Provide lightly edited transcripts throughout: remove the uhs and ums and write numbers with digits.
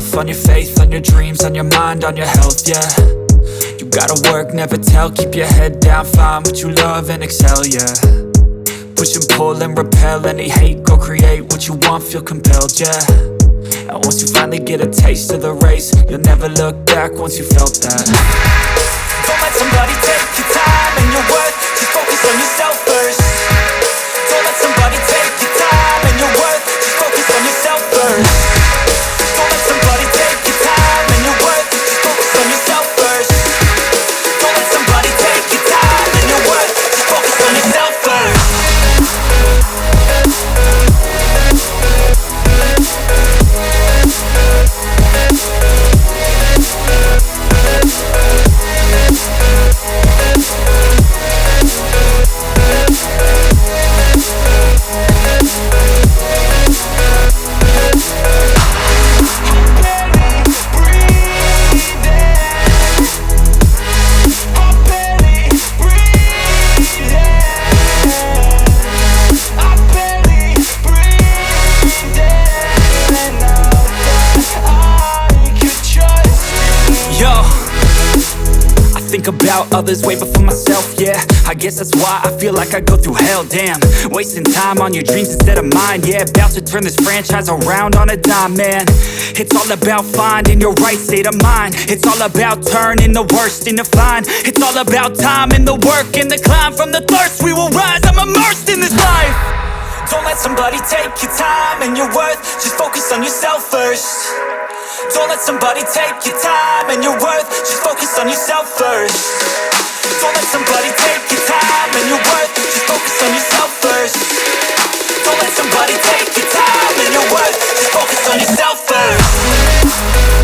yourself, on your faith, on your dreams, on your mind, on your health, yeah. You gotta work, never tell, keep your head down, find what you love and excel, yeah. Push and pull and repel any hate, go create what you want, feel compelled, yeah. And once you finally get a taste of the race, you'll never look back once you felt that. Don't let somebody take your time and your worth, just focus on yourself first. Don't let somebody take your time and your worth, just focus on yourself first. Don't let somebody take your time and your worth, just focus on yourself first. Don't let somebody take your time and your worth, just focus on yourself first. Think about others way before myself, yeah. I guess that's why I feel like I go through hell, damn. Wasting time on your dreams instead of mine, yeah. About to turn this franchise around on a dime, man. It's all about finding your right state of mind. It's all about turning the worst into fine. It's all about time and the work and the climb. From the thirst we will rise, I'm immersed in this life. Don't let somebody take your time and your worth, just focus on yourself first. Don't let somebody take your time and your worth, just focus on yourself first. Don't let somebody take your time and your worth, just focus on yourself first. Don't let somebody take your time and your worth, just focus on yourself first.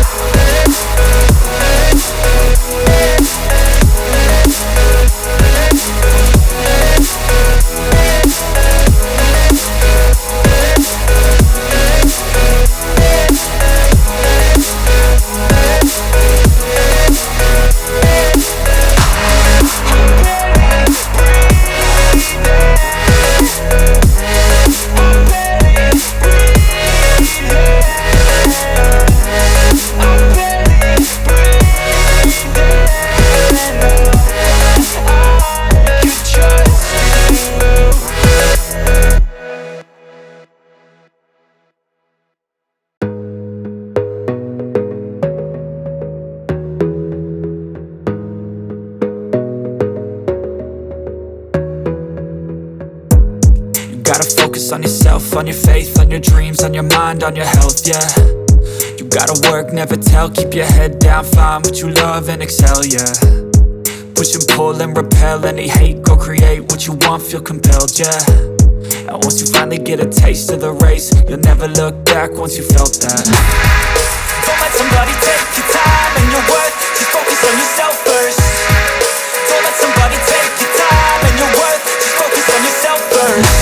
Gotta focus on yourself, on your faith, on your dreams, on your mind, on your health, yeah. You gotta work, never tell, keep your head down, find what you love and excel, yeah. Push and pull and repel any hate, go create what you want, feel compelled, yeah. And once you finally get a taste of the race, you'll never look back once you felt that. Don't let somebody take your time and your worth, just focus on yourself first. Don't let somebody take your time and your worth, just focus on yourself first.